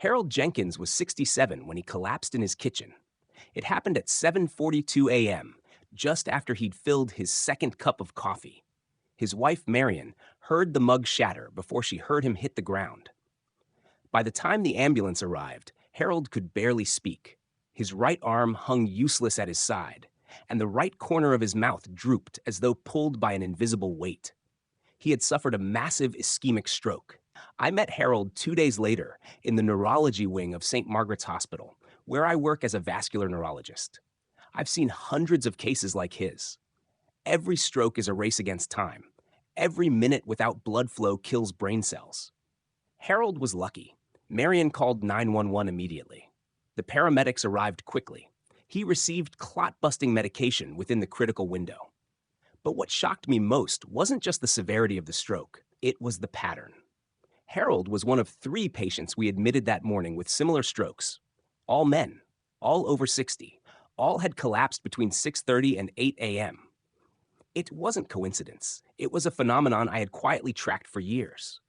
Harold Jenkins was 67 when he collapsed in his kitchen. It happened at 7:42 a.m., just after he'd filled his second cup of coffee. His wife, Marion, heard the mug shatter before she heard him hit the ground. By the time the ambulance arrived, Harold could barely speak. His right arm hung useless at his side, and the right corner of his mouth drooped as though pulled by an invisible weight. He had suffered a massive ischemic stroke. I met Harold 2 days later in the neurology wing of St. Margaret's Hospital, where I work as a vascular neurologist. I've seen hundreds of cases like his. Every stroke is a race against time. Every minute without blood flow kills brain cells. Harold was lucky. Marion called 911 immediately. The paramedics arrived quickly. He received clot-busting medication within the critical window. But what shocked me most wasn't just the severity of the stroke, it was the pattern. Harold was one of 3 patients we admitted that morning with similar strokes. All men, all over 60, all had collapsed between 6:30 and 8 a.m. It wasn't coincidence. It was a phenomenon I had quietly tracked for years.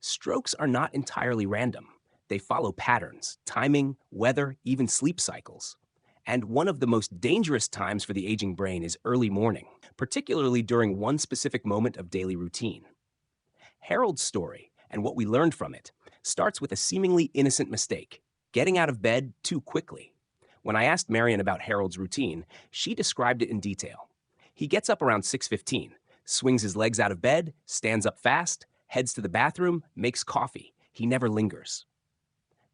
Strokes are not entirely random. They follow patterns, timing, weather, even sleep cycles. And one of the most dangerous times for the aging brain is early morning, particularly during one specific moment of daily routine. Harold's story, and what we learned from it, starts with a seemingly innocent mistake, getting out of bed too quickly. When I asked Marion about Harold's routine, she described it in detail. He gets up around 6:15, swings his legs out of bed, stands up fast, heads to the bathroom, makes coffee. He never lingers.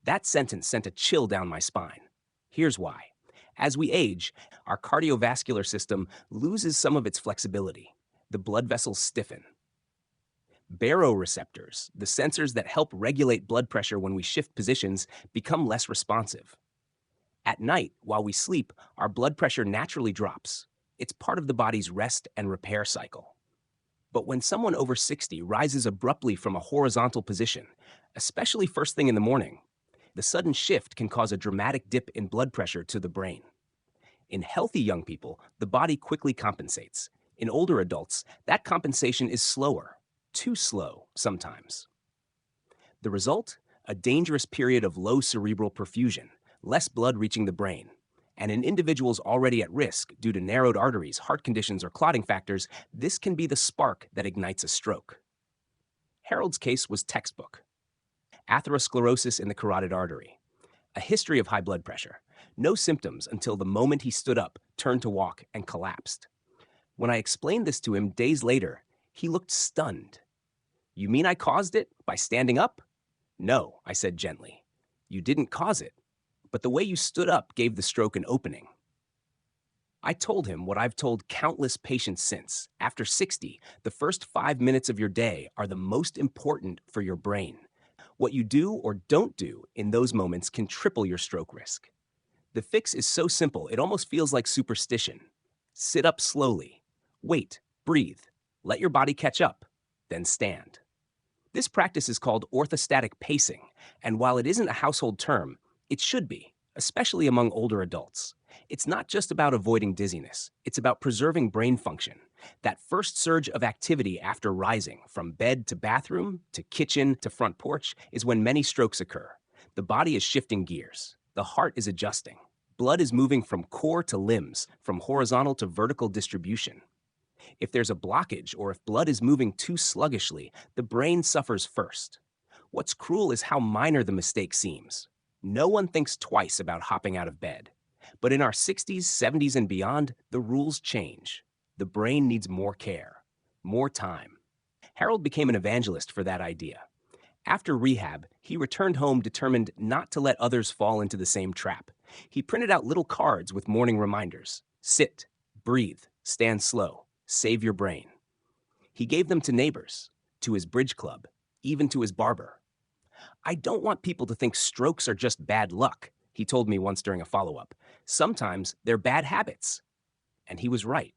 That sentence sent a chill down my spine. Here's why. As we age, our cardiovascular system loses some of its flexibility. The blood vessels stiffen. Baroreceptors, the sensors that help regulate blood pressure when we shift positions, become less responsive. At night, while we sleep, our blood pressure naturally drops. It's part of the body's rest and repair cycle. But when someone over 60 rises abruptly from a horizontal position, especially first thing in the morning, the sudden shift can cause a dramatic dip in blood pressure to the brain. In healthy young people, the body quickly compensates. In older adults, that compensation is slower, too slow sometimes. The result? A dangerous period of low cerebral perfusion, less blood reaching the brain. And in individuals already at risk due to narrowed arteries, heart conditions, or clotting factors, this can be the spark that ignites a stroke. Harold's case was textbook. Atherosclerosis in the carotid artery. A history of high blood pressure. No symptoms until the moment he stood up, turned to walk, and collapsed. When I explained this to him days later, he looked stunned. "You mean I caused it by standing up?" "No," I said gently. "You didn't cause it, but the way you stood up gave the stroke an opening." I told him what I've told countless patients since. After 60, the first 5 minutes of your day are the most important for your brain. What you do or don't do in those moments can triple your stroke risk. The fix is so simple, it almost feels like superstition. Sit up slowly. Wait, breathe. Let your body catch up. Then stand. This practice is called orthostatic pacing, and while it isn't a household term, it should be, especially among older adults. It's not just about avoiding dizziness. It's about preserving brain function. That first surge of activity after rising, from bed to bathroom, to kitchen, to front porch, is when many strokes occur. The body is shifting gears. The heart is adjusting. Blood is moving from core to limbs, from horizontal to vertical distribution. If there's a blockage or if blood is moving too sluggishly, the brain suffers first. What's cruel is how minor the mistake seems. No one thinks twice about hopping out of bed. But in our 60s, 70s, and beyond, the rules change. The brain needs more care, more time. Harold became an evangelist for that idea. After rehab, he returned home determined not to let others fall into the same trap. He printed out little cards with morning reminders. Sit, breathe, stand slow, save your brain. He gave them to neighbors, to his bridge club, even to his barber. "I don't want people to think strokes are just bad luck," he told me once during a follow-up. "Sometimes they're bad habits." And he was right.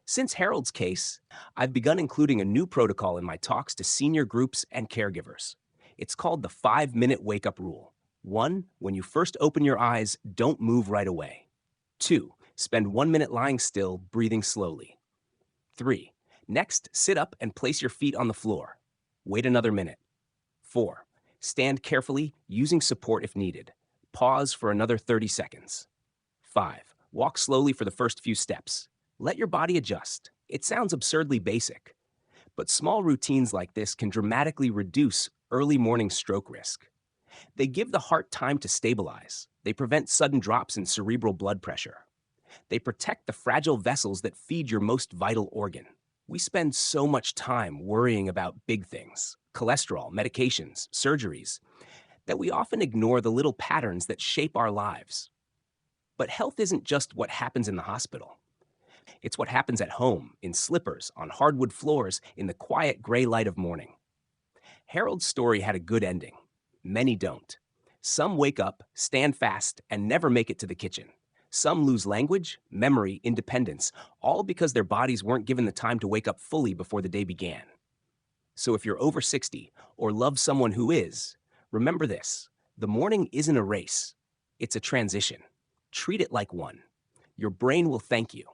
Since Harold's case, I've begun including a new protocol in my talks to senior groups and caregivers. It's called the 5-minute wake-up rule. 1, when you first open your eyes, don't move right away. 2, spend 1 minute lying still, breathing slowly. 3, next, sit up and place your feet on the floor. Wait another minute. 4, Stand carefully, using support if needed. Pause for another 30 seconds. 5. Walk slowly for the first few steps. Let your body adjust. It sounds absurdly basic, but small routines like this can dramatically reduce early morning stroke risk. They give the heart time to stabilize. They prevent sudden drops in cerebral blood pressure. They protect the fragile vessels that feed your most vital organ. We spend so much time worrying about big things, cholesterol, medications, surgeries, that we often ignore the little patterns that shape our lives. But health isn't just what happens in the hospital. It's what happens at home, in slippers, on hardwood floors, in the quiet gray light of morning. Harold's story had a good ending. Many don't. Some wake up, stand fast, and never make it to the kitchen. Some lose language, memory, independence, all because their bodies weren't given the time to wake up fully before the day began. So if you're over 60 or love someone who is, remember this: the morning isn't a race, it's a transition. Treat it like one. Your brain will thank you.